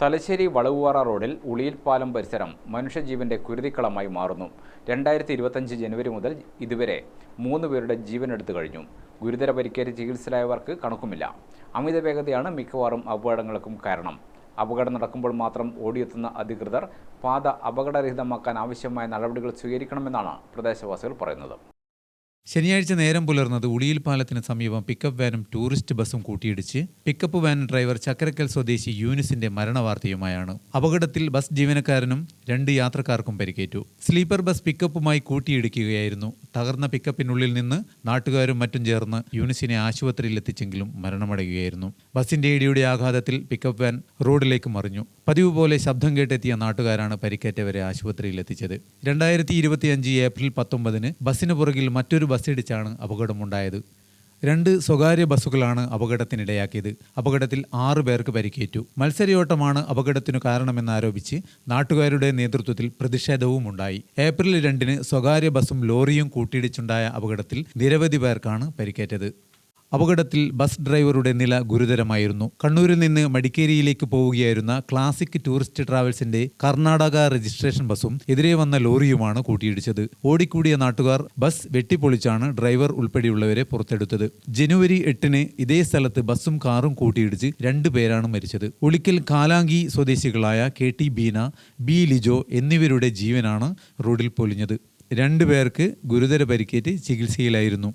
തലശ്ശേരി വളവുപാറ റോഡിൽ ഉളിയിൽ പാലം പരിസരം മനുഷ്യജീവന്റെ കുരുതിക്കളമായി മാറുന്നു. 2025 ജനുവരി മുതൽ ഇതുവരെ 3 പേരുടെ ജീവനെടുത്തു കഴിഞ്ഞു. ഗുരുതര പരിക്കേറ്റ് ചികിത്സയിലായവർക്ക് കണക്കുമില്ല. അമിത വേഗതയാണ് മിക്കവാറും അപകടങ്ങൾക്കും കാരണം. അപകടം നടക്കുമ്പോൾ മാത്രം ഓടിയെത്തുന്ന അധികൃതർ പാത അപകടരഹിതമാക്കാൻ ആവശ്യമായ നടപടികൾ സ്വീകരിക്കണമെന്നാണ് പ്രദേശവാസികൾ പറയുന്നത്. ശനിയാഴ്ച നേരം പുലർന്നത് ഉളിയിൽ പാലത്തിന് സമീപം പിക്കപ്പ് വാനും ടൂറിസ്റ്റ് ബസും കൂട്ടിയിടിച്ച് പിക്കപ്പ് വാൻ ഡ്രൈവർ ചക്കരക്കൽ സ്വദേശി യൂനിസിന്റെ മരണവാർത്തയുമായാണ്. അപകടത്തിൽ ബസ് ജീവനക്കാരനും 2 യാത്രക്കാർക്കും പരിക്കേറ്റു. സ്ലീപ്പർ ബസ് പിക്കപ്പുമായി കൂട്ടിയിടിക്കുകയായിരുന്നു. തകർന്ന പിക്കപ്പിനുള്ളിൽ നിന്ന് നാട്ടുകാരും മറ്റും ചേർന്ന് യൂനിസിനെ ആശുപത്രിയിൽ എത്തിച്ചെങ്കിലും മരണമടയുകയായിരുന്നു. ബസിന്റെ ഇടിയുടെ ആഘാതത്തിൽ പിക്കപ്പ് വാൻ റോഡിലേക്ക് മറിഞ്ഞു. പതിവ് പോലെ ശബ്ദം കേട്ടെത്തിയ നാട്ടുകാരാണ് പരിക്കേറ്റവരെ ആശുപത്രിയിൽ എത്തിച്ചത്. 2025 ഏപ്രിൽ 19 ബസിന് പുറകിൽ മറ്റൊരു ബസ്സിടിച്ചാണ് അപകടമുണ്ടായത്. 2 സ്വകാര്യ ബസ്സുകളാണ് അപകടത്തിനിടയാക്കിയത്. അപകടത്തിൽ 6 പേർക്ക് പരിക്കേറ്റു. മത്സരയോട്ടമാണ് അപകടത്തിനു കാരണമെന്നാരോപിച്ച് നാട്ടുകാരുടെ നേതൃത്വത്തിൽ പ്രതിഷേധവുമുണ്ടായി. ഏപ്രിൽ 2 സ്വകാര്യ ബസ്സും ലോറിയും കൂട്ടിയിടിച്ചുണ്ടായ അപകടത്തിൽ നിരവധി പേർക്കാണ് പരിക്കേറ്റത്. അപകടത്തിൽ ബസ് ഡ്രൈവറുടെ നില ഗുരുതരമായിരുന്നു. കണ്ണൂരിൽ നിന്ന് മടിക്കേരിയിലേക്ക് പോവുകയായിരുന്ന ക്ലാസിക് ടൂറിസ്റ്റ് ട്രാവൽസിന്റെ കർണാടക രജിസ്ട്രേഷൻ ബസ്സും എതിരെ വന്ന ലോറിയുമാണ് കൂട്ടിയിടിച്ചത്. ഓടിക്കൂടിയ നാട്ടുകാർ ബസ് വെട്ടിപ്പൊളിച്ചാണ് ഡ്രൈവർ ഉൾപ്പെടെയുള്ളവരെ പുറത്തെടുത്തത്. ജനുവരി 8 ഇതേ സ്ഥലത്ത് ബസ്സും കാറും കൂട്ടിയിടിച്ച് 2 പേരാണ് മരിച്ചത്. ഉളിക്കൽ കാലാങ്കി സ്വദേശികളായ KT ബീന, B ലിജോ എന്നിവരുടെ ജീവനാണ് റോഡിൽ പൊലിഞ്ഞത്. 2 പേർക്ക് ഗുരുതര പരിക്കേറ്റ് ചികിത്സയിലായിരുന്നു.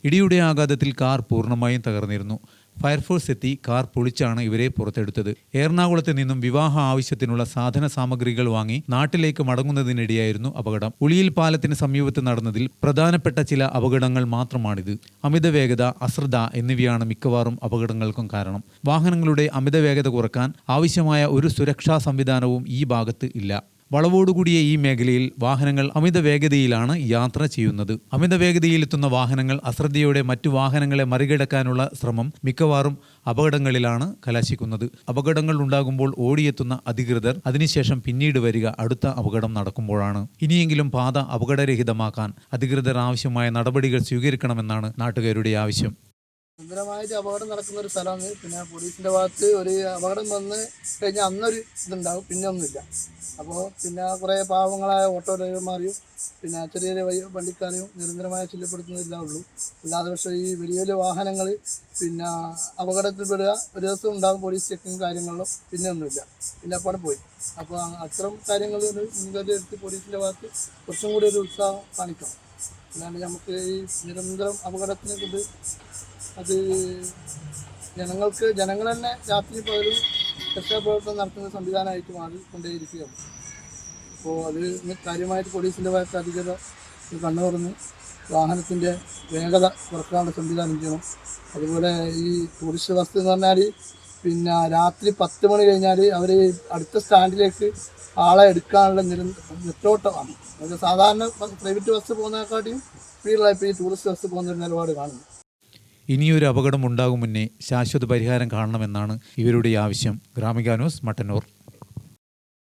ഇടിയുടെ ആഘാതത്തിൽ കാർ പൂർണ്ണമായും തകർന്നിരുന്നു. ഫയർഫോഴ്സ് എത്തി കാർ പൊളിച്ചാണ് ഇവരെ പുറത്തെടുത്തത്. എറണാകുളത്ത് നിന്നും വിവാഹ ആവശ്യത്തിനുള്ള സാധന സാമഗ്രികൾ വാങ്ങി നാട്ടിലേക്ക് മടങ്ങുന്നതിനിടെയായിരുന്നു അപകടം. ഉളിയിൽ പാലത്തിന് സമീപത്ത് നടന്നതിൽ പ്രധാനപ്പെട്ട ചില അപകടങ്ങൾ മാത്രമാണിത്. അമിത വേഗത, അശ്രദ്ധ എന്നിവയാണ് മിക്കവാറും അപകടങ്ങൾക്കും കാരണം. വാഹനങ്ങളുടെ അമിത വേഗത കുറക്കാൻ ആവശ്യമായ ഒരു സുരക്ഷാ സംവിധാനവും ഈ ഭാഗത്ത് ഇല്ല. വളവോടുകൂടിയ ഈ മേഖലയിൽ വാഹനങ്ങൾ അമിത വേഗതയിലാണ് യാത്ര ചെയ്യുന്നത്. അമിത വേഗതയിലെത്തുന്ന വാഹനങ്ങൾ അശ്രദ്ധയോടെ മറ്റു വാഹനങ്ങളെ മറികടക്കാനുള്ള ശ്രമം മിക്കവാറും അപകടങ്ങളിലാണ് കലാശിക്കുന്നത്. അപകടങ്ങൾ ഉണ്ടാകുമ്പോൾ ഓടിയെത്തുന്ന അധികൃതർ അതിനുശേഷം പിന്നീട് വരിക അടുത്ത അപകടം നടക്കുമ്പോഴാണ്. ഇനിയെങ്കിലും പാത അപകടരഹിതമാക്കാൻ അധികൃതർ ആവശ്യമായ നടപടികൾ സ്വീകരിക്കണമെന്നാണ് നാട്ടുകാരുടെ ആവശ്യം. ഗുരുതരമായിട്ട് അപകടം നടക്കുന്ന ഒരു സ്ഥലമാണ്. പിന്നെ പോലീസിൻ്റെ ഭാഗത്ത് ഒരു അപകടം വന്ന് കഴിഞ്ഞാൽ അന്നൊരു ഇതുണ്ടാവും, പിന്നെ ഒന്നുമില്ല. അപ്പോൾ പിന്നെ കുറേ പാവങ്ങളായ ഓട്ടോ ഡ്രൈവർമാരെയും പിന്നെ ചെറിയ ചെറിയ വണ്ടിക്കാരെയും നിരന്തരമായി ശല്യപ്പെടുത്തുന്നതില്ല ഉള്ളൂ. അല്ലാതെ പക്ഷേ ഈ വലിയ വലിയ വാഹനങ്ങൾ പിന്നെ അപകടത്തിൽപ്പെടുക ഒരു ദിവസം ഉണ്ടാകും പോലീസ് ചെക്കിങ് കാര്യങ്ങളിലും, പിന്നെ ഒന്നുമില്ല, പിന്നെ അപ്പോൾ പോയി. അപ്പോൾ അത്തരം കാര്യങ്ങൾ മുൻകരുതൽ എടുത്ത് പോലീസിൻ്റെ ഭാഗത്ത് കുറച്ചും കൂടി ഒരു ഉത്സാഹം കാണിക്കണം. അല്ലാണ്ട് നമുക്ക് ഈ നിരന്തരം അപകടത്തിനെ കൊണ്ട് അത് ജനങ്ങൾ തന്നെ രാത്രി പകലും രക്ഷാപ്രവർത്തനം നടത്തുന്ന സംവിധാനമായിട്ട് മാറിക്കൊണ്ടേയിരിക്കുകയാണ്. അപ്പോൾ അത് കാര്യമായിട്ട് പോലീസിൻ്റെ ഭാഗത്ത് അധികൃതർ കണ്ണു തുറന്ന് വാഹനത്തിൻ്റെ വേഗത കുറക്കാനുള്ള സംവിധാനം ചെയ്യണം. അതുപോലെ ഈ ടൂറിസ്റ്റ് ബസ് എന്ന് പറഞ്ഞാൽ പിന്നെ രാത്രി 10 മണി കഴിഞ്ഞാൽ അവർ അടുത്ത സ്റ്റാൻഡിലേക്ക് ആളെ എടുക്കാനുള്ള നെട്ടോട്ടമാണ്. അത് സാധാരണ പ്രൈവറ്റ് ബസ് പോകുന്നതിനെക്കാട്ടിയും സ്പീഡിലായിപ്പോൾ ഈ ടൂറിസ്റ്റ് ബസ് പോകുന്ന ഒരു നിലപാട് കാണുന്നു. ഇനിയൊരു അപകടം ഉണ്ടാകും മുന്നേ ശാശ്വത പരിഹാരം കാണണമെന്നാണ് ഇവരുടെ ആവശ്യം. ഗ്രാമിക ന്യൂസ്, മട്ടന്നൂർ.